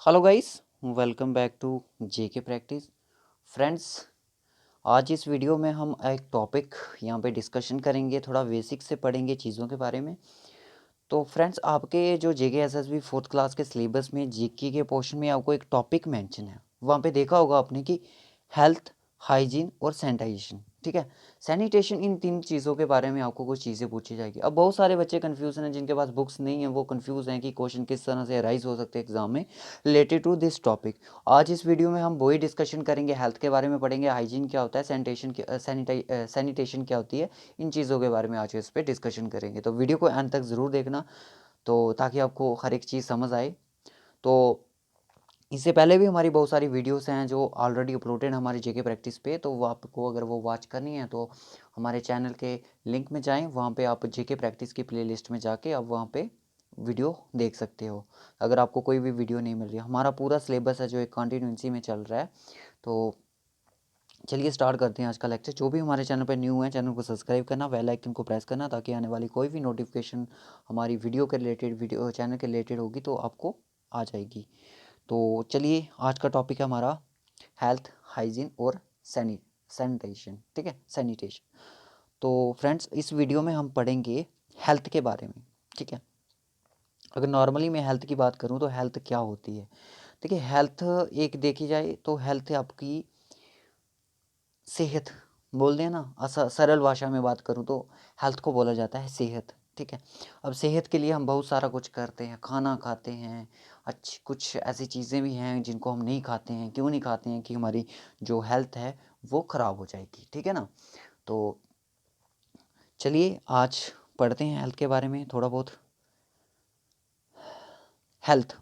Hello guys, welcome back to JK practice. Friends, आज इस video में हम एक टॉपिक यहाँ पे डिस्कशन करेंगे, थोड़ा बेसिक से पढ़ेंगे चीज़ों के बारे में। तो फ्रेंड्स, आपके जो जेके एसएसबी फोर्थ क्लास के सिलेबस में जीके के पोर्शन में आपको एक टॉपिक मेंशन है। वहाँ पे देखा होगा आपने कि हेल्थ, हाइजीन और सैनिटाइजेशन। ठीक है, सैनिटेशन, इन तीन चीज़ों के बारे में आपको कुछ चीज़ें पूछी जाएगी। अब बहुत सारे बच्चे कन्फ्यूजन हैं, जिनके पास बुक्स नहीं है, वो कन्फ्यूज़ हैं कि क्वेश्चन किस तरह से राइज हो सकते हैं एग्जाम में रिलेटेड टू दिस टॉपिक। आज इस वीडियो में हम वही डिस्कशन करेंगे, हेल्थ के बारे में पढ़ेंगे, हाइजीन क्या होता है, सैनिटेशन क्या होती है, इन चीज़ों के बारे में आज इस पर डिस्कशन करेंगे। तो वीडियो को अंत तक ज़रूर देखना, तो ताकि आपको हर एक चीज़ समझ आए। तो इससे पहले भी हमारी बहुत सारी वीडियोस हैं जो ऑलरेडी अपलोडेड हमारी जेके प्रैक्टिस पे, तो वो आपको अगर वो वॉच करनी है तो हमारे चैनल के लिंक में जाएं, वहाँ पे आप जेके प्रैक्टिस की प्लेलिस्ट में जाके आप वहाँ पे वीडियो देख सकते हो। अगर आपको कोई भी वीडियो नहीं मिल रही, हमारा पूरा सिलेबस है जो एक कंटिन्यूंसी में चल रहा है। तो चलिए स्टार्ट करते हैं आज का लेक्चर। जो भी हमारे चैनल पर न्यू है, चैनल को सब्सक्राइब करना, बेल आइकन को प्रेस करना, ताकि आने वाली कोई भी नोटिफिकेशन हमारी वीडियो के रिलेटेड, वीडियो चैनल के रिलेटेड होगी तो आपको आ जाएगी। तो चलिए, आज का टॉपिक है हमारा हेल्थ, हाइजीन और सैनिटेशन। ठीक है, सैनिटेशन। तो फ्रेंड्स, इस वीडियो में हम पढ़ेंगे हेल्थ के बारे में। ठीक है, अगर नॉर्मली मैं हेल्थ की बात करूं तो हेल्थ क्या होती है। देखिए, हेल्थ एक देखी जाए तो हेल्थ आपकी सेहत, बोल दें ना, सरल भाषा में बात करूं तो हेल्थ को बोला जाता है सेहत। ठीक है, अब सेहत के लिए हम बहुत सारा कुछ करते हैं, खाना खाते हैं, अच्छी कुछ ऐसी चीज़ें भी हैं जिनको हम नहीं खाते हैं। क्यों नहीं खाते हैं? कि हमारी जो हेल्थ है वो ख़राब हो जाएगी। ठीक है ना। तो चलिए आज पढ़ते हैं हेल्थ के बारे में थोड़ा बहुत। हेल्थ,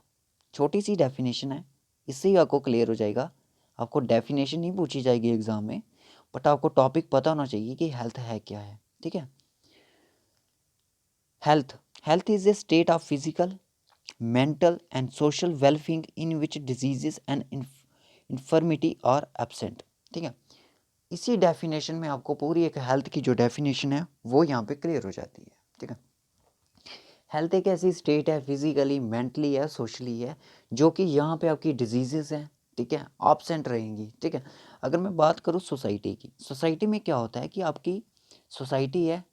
छोटी सी डेफिनेशन है, इससे ही आपको क्लियर हो जाएगा। आपको डेफिनेशन नहीं पूछी जाएगी एग्ज़ाम में, बट आपको टॉपिक पता होना चाहिए कि हेल्थ है क्या है। ठीक है, health, health is a state of physical, mental and social wellbeing in which diseases and infirmity are absent. ठीक है, इसी डेफिनेशन में आपको पूरी एक हेल्थ की जो डेफिनेशन है वो यहाँ पे क्लियर हो जाती है। ठीक है, हेल्थ एक ऐसी स्टेट है, फिजिकली, मेंटली है, सोशली है, जो कि यहाँ पे आपकी डिजीजेस हैं, ठीक है, एब्सेंट रहेंगी। ठीक है, अगर मैं बात करूँ सोसाइटी की, सोसाइटी में क्या होता है कि आपकी सोसाइटी है,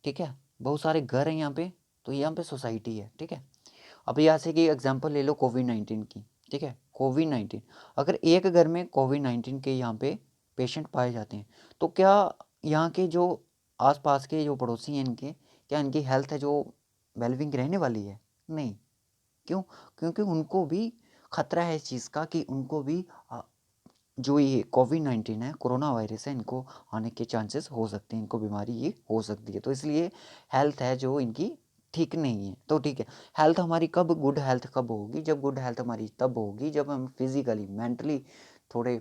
ठीक है, बहुत सारे घर हैं यहाँ पे, तो यहाँ पे सोसाइटी है। ठीक है, अब यहाँ से कि एग्जांपल ले लो कोविड-19 की। ठीक है, कोविड-19, अगर एक घर में कोविड-19 के यहाँ पे पेशेंट पाए जाते हैं, तो क्या यहाँ के जो आसपास के जो पड़ोसी हैं इनके, क्या इनकी हेल्थ है जो वेलबींग रहने वाली है? नहीं। क्यों? क्योंकि उनको भी खतरा है इस चीज़ का कि उनको भी जो ये कोविड-19 है, कोरोना वायरस है, इनको आने के चांसेस हो सकते हैं, इनको बीमारी ये हो सकती है। तो इसलिए हेल्थ है जो इनकी ठीक नहीं है। तो ठीक है, हेल्थ हमारी कब गुड हेल्थ कब होगी? जब गुड हेल्थ हमारी तब होगी जब हम फिज़िकली, मेंटली थोड़े,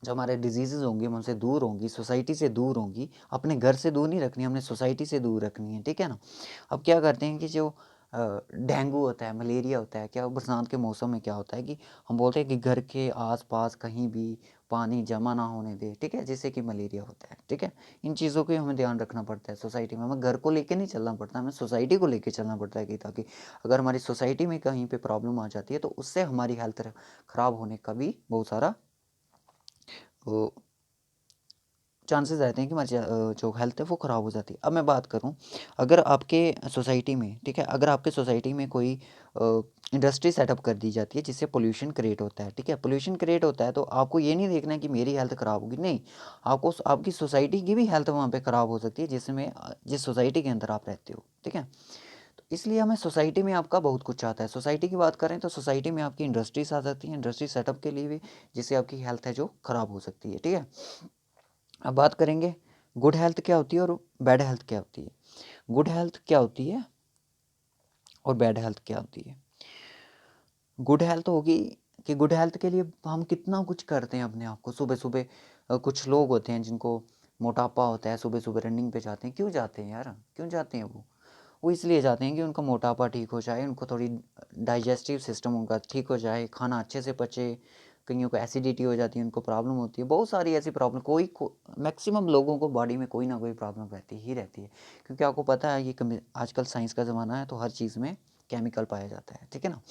जो हमारे डिजीज़ेज़ होंगे हम उनसे दूर होंगी, सोसाइटी से दूर होंगी। अपने घर से दूर नहीं रखनी, हमने सोसाइटी से दूर रखनी है। ठीक है ना? अब क्या करते हैं कि जो डेंगू होता है, मलेरिया होता है, क्या बरसात के मौसम में क्या होता है कि हम बोलते हैं कि घर के आस-पास कहीं भी पानी जमा ना होने दें, ठीक है? जिससे कि मलेरिया होता है। ठीक है? इन चीज़ों को हमें ध्यान रखना पड़ता है सोसाइटी में। हमें घर को लेके नहीं चलना पड़ता, हमें सोसाइटी को लेके चलना पड़ता है कि ताकि अगर हमारी सोसाइटी में कहीं पे प्रॉब्लम आ जाती है तो उससे हमारी हेल्थ ख़राब होने का भी बहुत सारा वो चांसेस रहते हैं कि हमारी जो हेल्थ है वो ख़राब हो जाती है। अब मैं बात करूँ, अगर आपके सोसाइटी में, ठीक है, अगर आपके सोसाइटी में कोई इंडस्ट्री सेटअप कर दी जाती है जिससे पोल्यूशन क्रिएट होता है, ठीक है, पोल्यूशन क्रिएट होता है, तो आपको ये नहीं देखना है कि मेरी हेल्थ ख़राब होगी, नहीं, आपको आपकी सोसाइटी की भी हेल्थ वहाँ पे ख़राब हो सकती है जिसमें जिस सोसाइटी के अंदर आप रहते हो। ठीक है, तो इसलिए हमें सोसाइटी में आपका बहुत कुछ आता है। सोसाइटी की बात करें तो सोसाइटी में आपकी इंडस्ट्रीज आ सकती हैं, इंडस्ट्री सेटअप के लिए भी, जिससे आपकी हेल्थ है जो ख़राब हो सकती है। ठीक है, अब बात करेंगे गुड हेल्थ क्या होती है और बैड हेल्थ क्या होती है। गुड हेल्थ क्या होती है और बैड हेल्थ क्या होती है। गुड हेल्थ होगी कि गुड हेल्थ के लिए हम कितना कुछ करते हैं अपने आप को। सुबह सुबह कुछ लोग होते हैं जिनको मोटापा होता है, सुबह सुबह रनिंग पे जाते हैं। क्यों जाते हैं यार? क्यों जाते हैं वो इसलिए जाते हैं कि उनका मोटापा ठीक हो जाए, उनको थोड़ी डाइजेस्टिव सिस्टम उनका ठीक हो जाए, खाना अच्छे से पचे। कईयों को एसिडिटी हो जाती है, उनको प्रॉब्लम होती है, बहुत सारी ऐसी प्रॉब्लम, मैक्सिमम लोगों को बॉडी में कोई ना कोई प्रॉब्लम रहती ही रहती है। क्योंकि आपको पता है कि आजकल साइंस का ज़माना है, तो हर चीज़ में केमिकल पाया जाता है। ठीक है ना।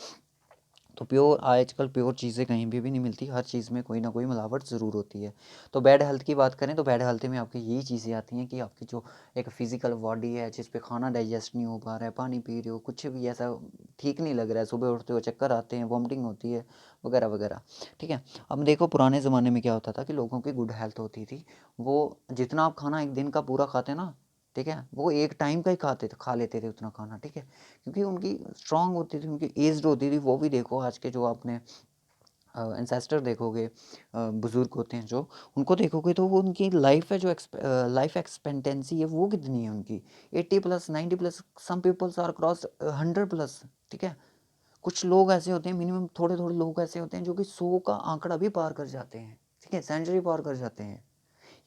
तो प्योर आजकल प्योर चीज़ें कहीं भी नहीं मिलती, हर चीज़ में कोई ना कोई मिलावट ज़रूर होती है। तो बैड हेल्थ की बात करें तो बैड हेल्थ में आपकी यही चीज़ें आती हैं कि आपकी जो एक फिज़िकल बॉडी है जिस पे खाना डाइजेस्ट नहीं हो पा रहा है, पानी पी रहे हो, कुछ भी ऐसा ठीक नहीं लग रहा है, सुबह उठते हो चक्कर आते हैं, वॉमिटिंग होती है वगैरह वगैरह। ठीक है, अब देखो पुराने ज़माने में क्या होता था कि लोगों की गुड हेल्थ होती थी, वो जितना आप खाना एक दिन का पूरा खाते ना, ठीक है, वो एक टाइम का ही खा लेते थे उतना खाना। ठीक है, क्योंकि उनकी स्ट्रांग होती थी, उनकी एज्ड होती थी। वो भी देखो आज के जो आपने एंसेस्टर देखोगे, बुज़ुर्ग होते हैं जो, उनको देखोगे तो वो उनकी लाइफ है जो लाइफ एक्सपेक्टेंसी है वो कितनी है उनकी, 80 plus 90 plus, some peoples are cross 100 plus. ठीक है, कुछ लोग ऐसे होते हैं, मिनिमम थोड़े थोड़े लोग ऐसे होते हैं जो कि 100 का आंकड़ा भी पार कर जाते हैं। ठीक है, सेंचुरी पार कर जाते हैं।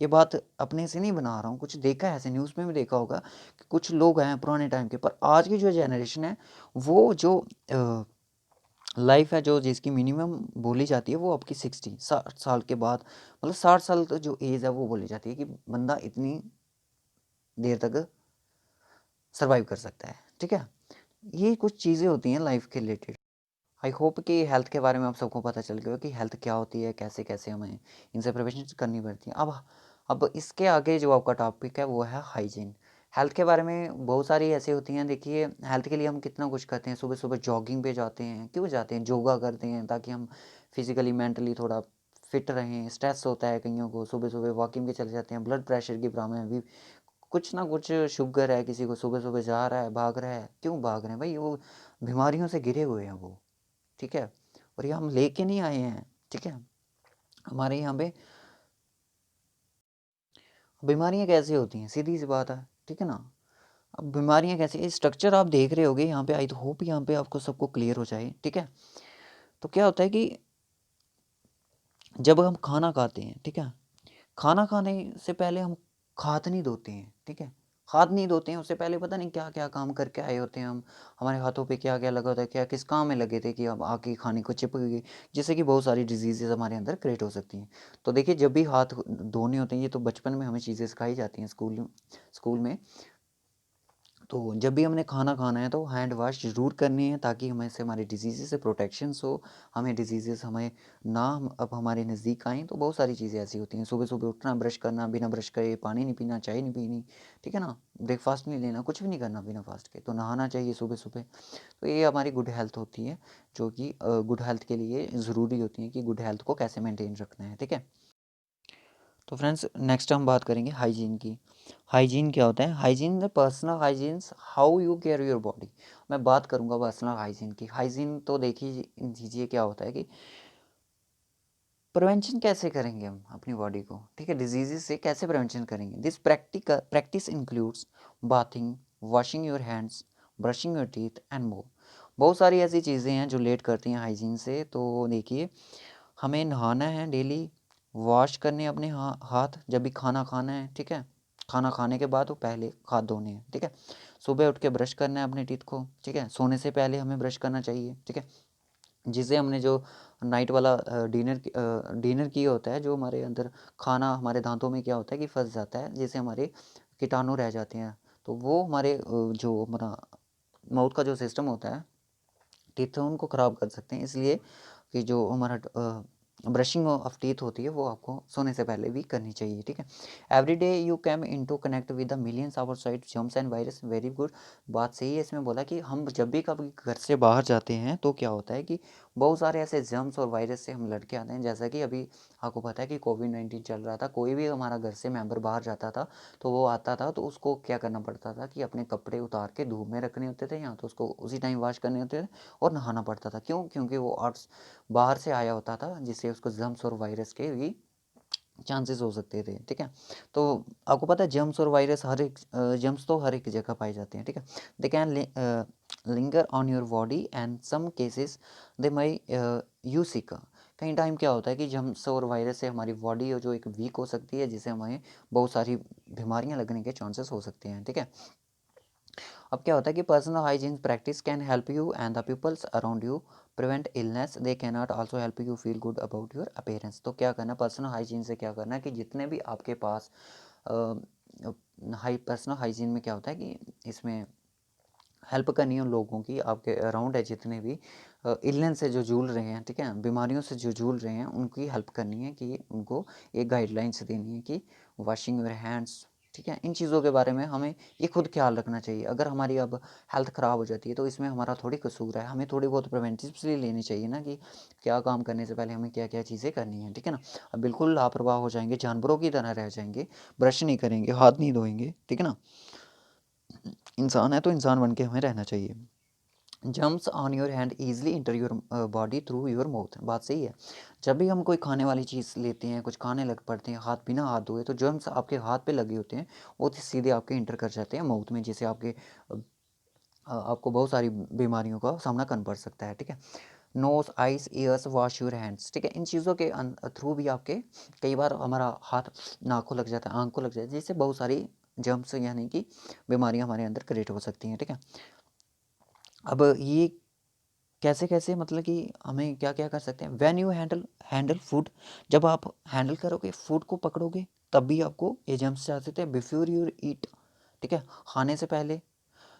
ये बात अपने से नहीं बना रहा हूँ, कुछ देखा है ऐसे, न्यूज़ में भी देखा होगा कि कुछ लोग हैं पुराने टाइम के। पर आज की जो जनरेशन है वो जो लाइफ है जो जिसकी मिनिमम बोली जाती है वो आपकी 60 साल के बाद, मतलब 60 साल तक जो एज है वो बोली जाती है कि बंदा इतनी देर तक सर्वाइव कर सकता है। ठीक है, ये कुछ चीज़ें होती हैं लाइफ के रिलेटेड। आई होप कि हेल्थ के बारे में आप सबको पता चल गया हो कि हेल्थ क्या होती है, कैसे कैसे हमें इनसे प्रिवेंशन करनी पड़ती है। अब इसके आगे जो आपका टॉपिक है वो है हाइजीन। हेल्थ के बारे में बहुत सारी ऐसी होती हैं, देखिए हेल्थ के लिए हम कितना कुछ करते हैं, सुबह सुबह जॉगिंग पे जाते हैं, क्यों जाते हैं, योगा करते हैं ताकि हम फिजिकली मेंटली थोड़ा फिट रहें। स्ट्रेस होता है कईयों को, सुबह सुबह वॉकिंग पे चले जाते हैं। ब्लड प्रेशर की प्रॉब्लम है, अभी कुछ ना कुछ शुगर है किसी को, सुबह सुबह जा रहा है, भाग रहा है, क्यों भाग रहे हैं भाई, वो बीमारियों से घिरे हुए हैं वो। ठीक है, और ये हम लेके नहीं आए हैं। ठीक है, हमारे यहाँ पे बीमारियाँ कैसे होती हैं, सीधी सी बात है। ठीक है ना, अब बीमारियाँ कैसे, स्ट्रक्चर आप देख रहे होगे यहाँ पे, आई होप यहाँ पे आपको सबको क्लियर हो जाए। ठीक है, तो क्या होता है कि जब हम खाना खाते हैं, ठीक है, खाना खाने से पहले हम हाथ नहीं धोते हैं। ठीक है, हाथ नहीं धोते हैं, उससे पहले पता नहीं क्या क्या काम करके आए होते हैं हम, हमारे हाथों पे क्या क्या लगा होता है, क्या किस काम में लगे थे कि अब आके खाने को चिपक गई, जिससे कि बहुत सारी डिजीजेज हमारे अंदर क्रिएट हो सकती हैं। तो देखिए जब भी हाथ धोने होते हैं, ये तो बचपन में हमें चीज़ें सिखाई जाती हैं स्कूल स्कूल में। तो जब भी हमने खाना खाना है तो हैंड वॉश ज़रूर करनी है ताकि हमें से हमारी डिजीज़ से प्रोटेक्शंस हो, हमें डिजीज़ हमें ना अब हमारे नज़दीक आएँ। तो बहुत सारी चीज़ें ऐसी होती हैं, सुबह-सुबह उठना, ब्रश करना, बिना ब्रश करे पानी नहीं पीना, चाय नहीं पीनी, ठीक है ना? ब्रेकफ़ास्ट नहीं लेना, कुछ भी नहीं करना बिना फ़ास्ट के, तो नहाना चाहिए सुबह-सुबह। तो ये हमारी गुड हेल्थ होती है, जो कि गुड हेल्थ के लिए ज़रूरी होती है कि गुड हेल्थ को कैसे मेंटेन रखना है, ठीक है? तो फ्रेंड्स नेक्स्ट हम बात करेंगे हाइजीन की। हाइजीन क्या होता है, hygiene the personal hygienes how you care your body. मैं बात करूंगा पर्सनल हाइजीन की। हाइजीन तो देखिए दीजिए क्या होता है कि प्रिवेंशन कैसे करेंगे हम अपनी बॉडी को, ठीक है, डिजीजेस से कैसे प्रिवेंशन करेंगे। This practice includes bathing, washing your hands, brushing your teeth and more. बहुत सारी ऐसी चीज़ें हैं जो लेट करती हैं हाइजीन से। तो देखिए हमें नहाना है डेली, वॉश करने अपने हाथ जब भी खाना खाना है, ठीक है, खाना खाने के बाद वो पहले हाथ धोने हैं, ठीक है, सुबह उठ के ब्रश करना है अपने टीथ को, ठीक है, सोने से पहले हमें ब्रश करना चाहिए, ठीक है, जिसे हमने जो नाइट वाला डिनर किया होता है, जो हमारे अंदर खाना हमारे दांतों में क्या होता है कि फंस जाता है, जिससे हमारे कीटाणु रह जाते हैं। तो वो हमारे जो हमारा माउथ का जो सिस्टम होता है, टीथ उनको ख़राब कर सकते हैं। इसलिए कि जो हमारा ब्रशिंग ऑफ टीथ होती है वो आपको सोने से पहले भी करनी चाहिए, ठीक है। Every day you came in to connect with the millions outside germs and virus. Very good, बात सही है। इसमें बोला कि हम जब भी कभी घर से बाहर जाते हैं तो क्या होता है कि बहुत सारे ऐसे जर्म्स और वायरस से हम लड़के आते हैं। जैसा कि अभी आपको पता है कि कोविड-19 चल रहा था, कोई भी हमारा घर से मेंबर बाहर जाता था तो वो आता था तो उसको क्या करना पड़ता था कि अपने कपड़े उतार के धूप में रखने होते थे, या तो उसको उसी टाइम वॉश करने होते थे और नहाना पड़ता था। क्यों? क्योंकि वो आर्ट्स बाहर से आया होता था, जिससे उसको जर्म्स और वायरस के भी चांसेस हो सकते थे, ठीक है। तो आपको पता है जर्म्स और वायरस हर एक जर्म्स तो हर एक जगह पाए जाते हैं, ठीक है। They can linger on your body and some cases they may you sick. कई टाइम क्या होता है कि जर्म्स और वायरस से हमारी बॉडी जो एक वीक हो सकती है, जिससे हमें बहुत सारी बीमारियां लगने के चांसेस हो सकते हैं, ठीक है। अब क्या होता है कि personal hygiene practice can help you and the peoples around you prevent illness. They can not also help you feel good about your appearance. तो क्या करना, पर्सनल हाइजीन से क्या करना है कि जितने भी आपके पास हाई पर्सनल हाइजीन में क्या होता है कि इसमें हेल्प करनी है उन लोगों की, आपके अराउंड है जितने भी इलनेस से जो जूझ रहे हैं, ठीक है, बीमारियों से जो जूझ रहे हैं, उनकी हेल्प करनी है कि उनको एक गाइडलाइंस देनी है कि वॉशिंग योर हैंड्स, ठीक है। इन चीज़ों के बारे में हमें ये खुद ख्याल रखना चाहिए। अगर हमारी अब हेल्थ ख़राब हो जाती है तो इसमें हमारा थोड़ी कसूर है, हमें थोड़ी बहुत प्रिवेंटिव्स लेनी चाहिए ना, कि क्या काम करने से पहले हमें क्या क्या चीज़ें करनी है, ठीक है ना। अब बिल्कुल लापरवाह हो जाएंगे, जानवरों की तरह रह जाएंगे, ब्रश नहीं करेंगे, हाथ नहीं धोएंगे, ठीक है ना। इंसान है तो इंसान बन के हमें रहना चाहिए। Germs on your hand easily inter your body through your mouth, बात सही है। जब भी हम कोई खाने वाली चीज़ लेते हैं, कुछ खाने लग पड़ते हैं, हाथ बिना हाथ धोए, तो जर्म्स आपके हाथ पे लगे होते हैं, वो सीधे आपके इंटर कर जाते हैं माउथ में, जिससे आपको बहुत सारी बीमारियों का सामना करना पड़ सकता है, ठीक है। Nose, eyes, ears, wash your hands, ठीक है। इन चीज़ों के थ्रू भी आपके कई बार हमारा हाथ नाक को लग जाता है, आँख को लग जाता है, जिससे बहुत सारी जर्म्स यानी कि बीमारियाँ हमारे अंदर क्रिएट हो सकती हैं, ठीक है। अब ये कैसे कैसे, मतलब कि हमें क्या क्या कर सकते हैं। वैन यू हैंडल फूड, जब आप हैंडल करोगे, फूड को पकड़ोगे, तब भी आपको ये जम्स आ सकते हैं। बिफोर यू ईट, ठीक है, खाने से पहले।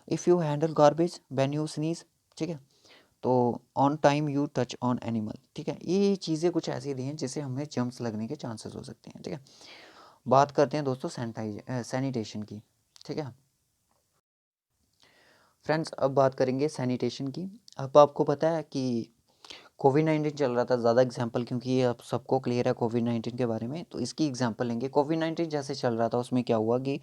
If you handle garbage, when you sneeze, ठीक है, तो on time you touch on animal, ठीक है। ये चीज़ें कुछ ऐसी दी हैं जिससे हमें जम्स लगने के चांसेस हो सकते हैं, ठीक है। बात करते हैं दोस्तों सैनिटेशन की, ठीक है फ्रेंड्स। अब बात करेंगे सैनिटेशन की। अब आपको पता है कि कोविड-19 चल रहा था, ज़्यादा एग्जांपल, क्योंकि ये अब सबको क्लियर है कोविड-19 के बारे में, तो इसकी एग्जांपल लेंगे। कोविड-19 जैसे चल रहा था, उसमें क्या हुआ कि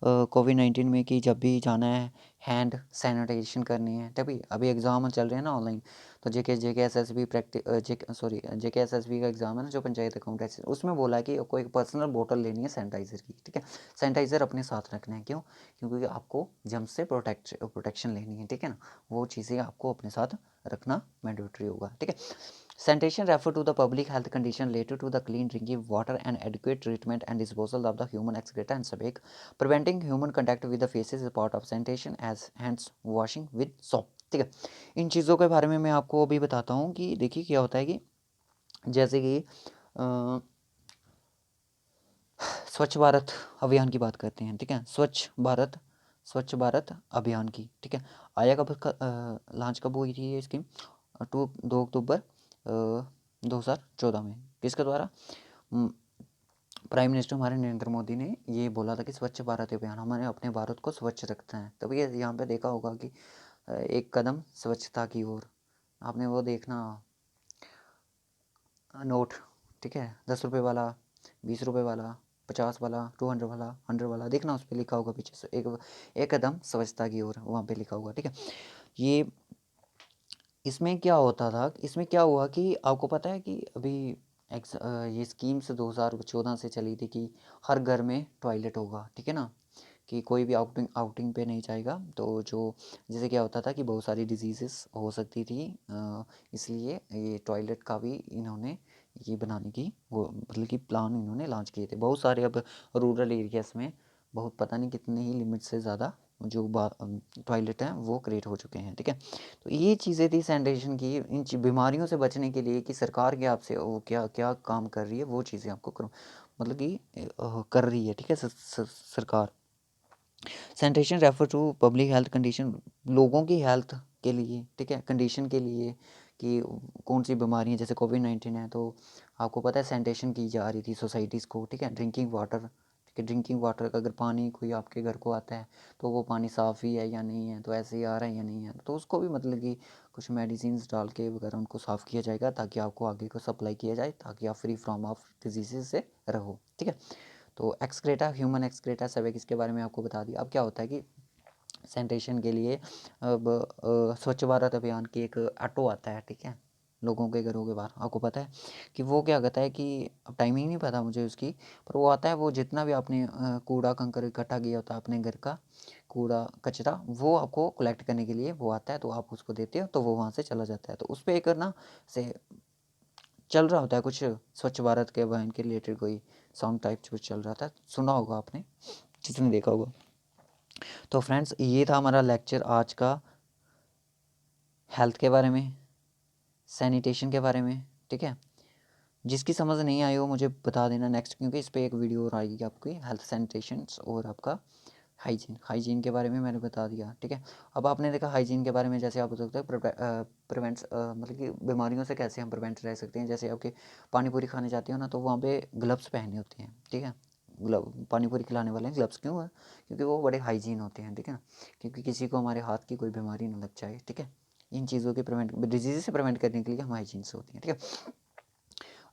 कोविड-19 में कि जब भी जाना है, हैंड सैनिटाइजेशन करनी है, तभी अभी एग्ज़ाम चल रहे हैं ना ऑनलाइन, तो जेके एसएसबी जेके एसएसबी का एग्ज़ाम है ना, जो पंचायत अकाउंट, उसमें बोला है कि कोई पर्सनल बोतल लेनी है सैनिटाइज़र की, ठीक है। सैनिटाइज़र अपने साथ रखना है, क्यों? क्योंकि आपको जर्म्स से प्रोटेक्शन लेनी है, ठीक है ना। वो चीज़ें आपको अपने साथ रखना मैंडेटरी होगा, ठीक है। Sanitation refer to the public health condition related to the clean drinking water and adequate treatment and disposal of the human excreta and sewage. Preventing human contact with the faces is part of sanitation as hands washing with soap, ठीक है। इन चीज़ों के बारे में मैं आपको अभी बताता हूँ कि देखिए क्या होता है कि जैसे कि स्वच्छ भारत अभियान की बात करते हैं, ठीक है। स्वच्छ भारत अभियान की, ठीक है। आया कब लॉन्च कब हुई थी ये स्कीम? 2 अक्टूबर 2014 में। किसके द्वारा? प्राइम मिनिस्टर हमारे नरेंद्र मोदी ने ये बोला था कि स्वच्छ भारत अभियान, हमारे अपने भारत को स्वच्छ रखना है। तभी यहाँ पे देखा होगा कि एक कदम स्वच्छता की ओर, आपने वो देखना नोट, ठीक है, 10 रुपये वाला, 20 रुपये वाला, 50 वाला, 200 वाला, 100 वाला, देखना उस पर लिखा होगा पीछे से एक कदम स्वच्छता की ओर, वहाँ पे लिखा होगा, ठीक है। ये इसमें क्या होता था, इसमें क्या हुआ कि आपको पता है कि अभी ये स्कीम्स 2014 से चली थी कि हर घर में टॉयलेट होगा, ठीक है ना, कि कोई भी आउटिंग पे नहीं जाएगा। तो जो जैसे क्या होता था कि बहुत सारी डिजीज़ेस हो सकती थी, इसलिए ये टॉयलेट का भी इन्होंने ये बनाने की वो मतलब कि प्लान इन्होंने लॉन्च किए थे। बहुत सारे अब रूरल एरियाज़ में बहुत पता नहीं कितने ही लिमिट से ज़्यादा जो टॉयलेट हैं वो क्रिएट हो चुके हैं, ठीक है। तो ये चीज़ें थी सैनिटेशन की, इन बीमारियों से बचने के लिए कि सरकार के आपसे वो क्या क्या काम कर रही है, वो चीज़ें आपको करो मतलब कि कर रही है, ठीक है, सरकार। Sanitation refer to public health condition, लोगों की हेल्थ के लिए, ठीक है, कंडीशन के लिए कि कौन सी बीमारियाँ, जैसे कोविड-19 है, तो आपको पता है सैनिटेशन की जा रही थी सोसाइटीज़ को, ठीक है। ड्रिंकिंग वाटर, ठीक है, ड्रिंकिंग वाटर का अगर पानी कोई आपके घर को आता है तो वो पानी साफ़ ही है या नहीं है, तो ऐसे ही आ रहा है या नहीं है, तो उसको भी मतलब कि कुछ मेडिसिन्स डाल के वगैरह उनको साफ़ किया जाएगा, ताकि आपको आगे को सप्लाई किया जाए, ताकि आप फ्री फ्रॉम ऑफ डिजीज़ से रहो, ठीक है। तो एक्सक्रेटा, ह्यूमन एक्सक्रेटा सर्वे, इसके बारे में आपको बता दिया। अब क्या होता है कि सैनिटेशन के लिए अब स्वच्छ भारत अभियान की एक ऑटो आता है, ठीक है, लोगों के घरों के बाहर। आपको पता है कि वो क्या कहता है कि अब टाइमिंग नहीं पता मुझे उसकी, पर वो आता है, वो जितना भी आपने कूड़ा कंकर इकट्ठा किया होता है अपने घर का, कूड़ा कचरा, वो आपको कलेक्ट करने के लिए वो आता है, तो आप उसको देते हो तो वो वहाँ से चला जाता है। तो उस पर एक ना से चल रहा होता है कुछ, स्वच्छ भारत के अभियान के रिलेटेड कोई सॉन्ग टाइप कुछ चल रहा था, सुना होगा आपने, जिसने देखा होगा। तो फ्रेंड्स, ये था हमारा लेक्चर आज का हेल्थ के बारे में, सैनिटेशन के बारे में, ठीक है। जिसकी समझ नहीं आई हो मुझे बता देना नेक्स्ट, क्योंकि इस पर एक वीडियो और आएगी आपकी, हेल्थ सैनिटेशन और आपका हाइजीन के बारे में मैंने बता दिया, ठीक है। अब आपने देखा हाइजीन के बारे में, जैसे आप बता सकते हैं प्रिवेंट्स मतलब कि बीमारियों से कैसे हम प्रिवेंट रह सकते हैं। जैसे आपके पानी पूरी खाने जाते हो ना, तो वहाँ पे ग्लव्स पहने होते हैं, ठीक है। पानी पूरी खिलाने वाले ग्लव्स क्यों है? क्योंकि वो बड़े हाइजीन होते हैं, ठीक है ना, क्योंकि किसी को हमारे हाथ की कोई बीमारी ना लग जाए, ठीक है। इन चीज़ों के डिजीज़ से प्रिवेंट करने के लिए हम हाइजीन से होती हैं, ठीक है।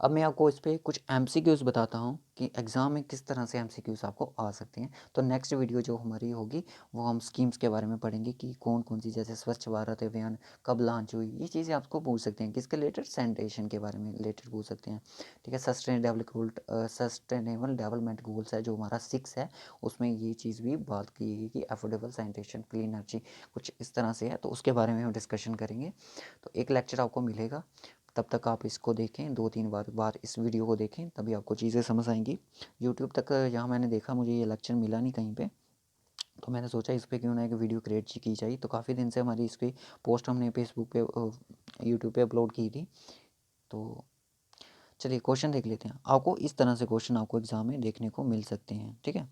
अब मैं आपको इस पे कुछ एमसीक्यूज़ बताता हूँ कि एग्ज़ाम में किस तरह से एमसीक्यूज़ आपको आ सकते हैं। तो नेक्स्ट वीडियो जो हमारी होगी वो हम स्कीम्स के बारे में पढ़ेंगे कि कौन कौन सी, जैसे स्वच्छ भारत अभियान कब लॉन्च हुई, ये चीज़ें आपको पूछ सकते हैं। किसके रिलेटेड? सैनिटेशन के बारे में रिलेटेड पूछ सकते हैं, ठीक है। सस्टेनेबल डेवलपमेंट गोल्स है जो हमारा 6 है, उसमें ये चीज़ भी बात की गई कि अफोर्डेबल सैनिटेशन, क्लीन एनर्जी, कुछ इस तरह से है, तो उसके बारे में हम डिस्कशन करेंगे। तो एक लेक्चर आपको मिलेगा, तब तक आप इसको देखें, 2-3 बार इस वीडियो को देखें, तभी आपको चीज़ें समझ आएंगी। यूट्यूब तक यहाँ मैंने देखा, मुझे ये लेक्चर मिला नहीं कहीं पे, तो मैंने सोचा इस पर क्यों ना एक वीडियो क्रिएट की जाए। तो काफ़ी दिन से हमारी इसकी पोस्ट हमने फेसबुक पे यूट्यूब पे अपलोड की थी। तो चलिए क्वेश्चन देख लेते हैं। आपको इस तरह से क्वेश्चन आपको एग्ज़ाम में देखने को मिल सकते हैं, ठीक है।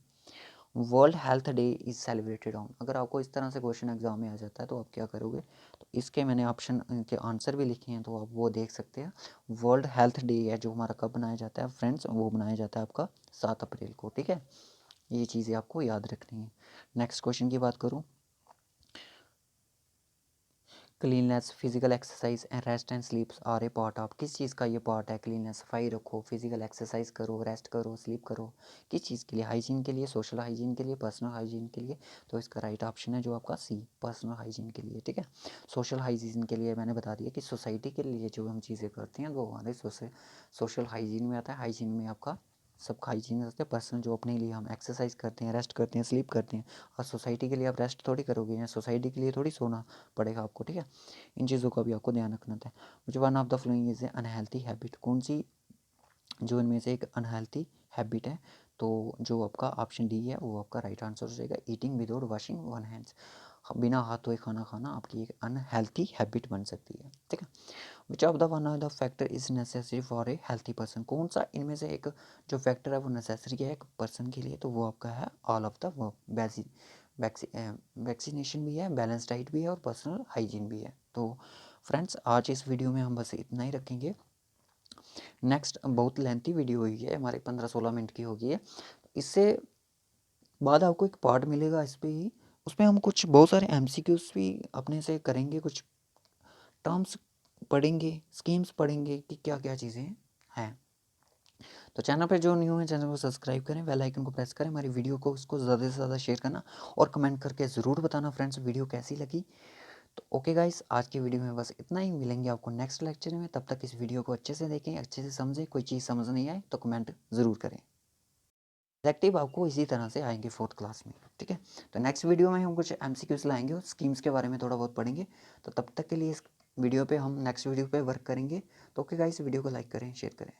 World health day is celebrated on, अगर आपको इस तरह से क्वेश्चन एग्जाम में आ जाता है तो आप क्या करोगे? तो इसके मैंने ऑप्शन के आंसर भी लिखे हैं, तो आप वो देख सकते हैं। वर्ल्ड हेल्थ डे है जो हमारा कब बनाया जाता है फ्रेंड्स? वो बनाया जाता है आपका 7 अप्रैल को, ठीक है। ये चीज़ें आपको याद रखनी है। नेक्स्ट क्वेश्चन की बात करूँ, cleanness, physical exercise and rest and sleeps are a part of, किस चीज़ का ये पार्ट है? क्लीननेस, सफाई रखो, फिजिकल एक्सरसाइज करो, रेस्ट करो, स्लीप करो, किस चीज़ के लिए? हाइजीन के लिए, सोशल हाइजीन के लिए, पर्सनल हाइजीन के लिए। तो इसका राइट ऑप्शन है जो आपका सी, पर्सनल हाइजीन के लिए, ठीक है। सोशल हाइजीन के लिए मैंने बता दिया कि सोसाइटी के लिए जो हम चीज़ें करते हैं वो हमारे सोशल हाइजीन में आता है। हाइजीन में आपका सबका हाइजीन रहता है। पर्सनल जो अपने लिए हम एक्सरसाइज करते हैं, रेस्ट करते हैं, स्लीप करते हैं, और सोसाइटी के लिए आप रेस्ट थोड़ी करोगे, या सोसाइटी के लिए थोड़ी सोना पड़ेगा आपको, ठीक है। इन चीज़ों का भी आपको ध्यान रखना था। मुझे one of the following is a unhealthy habit, कौन सी जो इनमें से एक अनहेल्थी हैबिट है? तो जो आपका ऑप्शन डी है वो आपका राइट आंसर हो जाएगा। Eating without washing one hands, बिना हाथ धोए खाना खाना आपकी एक अनहेल्थी हैबिट बन सकती है, ठीक है। Which of the one of the factor is necessary for a healthy person, कौन सा इनमें से एक जो फैक्टर है वो नेसेसरी है एक पर्सन के लिए? तो वो आपका है all of the work. Vaccination भी है, बैलेंस डाइट भी है, और पर्सनल हाइजीन भी है। तो फ्रेंड्स आज इस वीडियो में हम बस इतना ही रखेंगे। नेक्स्ट बहुत लेंथी वीडियो हुई है हमारे, 15-16 मिनट की होगी है। इससे बाद आपको एक पार्ट मिलेगा इस पे ही, उसमें हम कुछ बहुत सारे एमसीक्यूज भी अपने से करेंगे, कुछ टर्म्स पढ़ेंगे, स्कीम्स पढ़ेंगे कि क्या क्या चीज़ें हैं। तो चैनल पर जो न्यू है चैनल को सब्सक्राइब करें, बेल आइकन को प्रेस करें, हमारी वीडियो को उसको ज़्यादा से ज़्यादा शेयर करना, और कमेंट करके ज़रूर बताना फ्रेंड्स वीडियो कैसी लगी। तो ओके गाइस, आज की वीडियो में बस इतना ही, मिलेंगे आपको नेक्स्ट लेक्चर में। तब तक इस वीडियो को अच्छे से देखें, अच्छे से समझें, कोई चीज़ समझ नहीं आए तो कमेंट ज़रूर करें। ऑब्जेक्टिव आपको इसी तरह से आएंगे 4th क्लास में, ठीक है। तो नेक्स्ट वीडियो में हम कुछ एमसीक्यूज लाएंगे और स्कीम्स के बारे में थोड़ा बहुत पढ़ेंगे। तो तब तक के लिए इस वीडियो पे हम नेक्स्ट वीडियो पे वर्क करेंगे। तो ओके गाइस, वीडियो को लाइक करें, शेयर करें।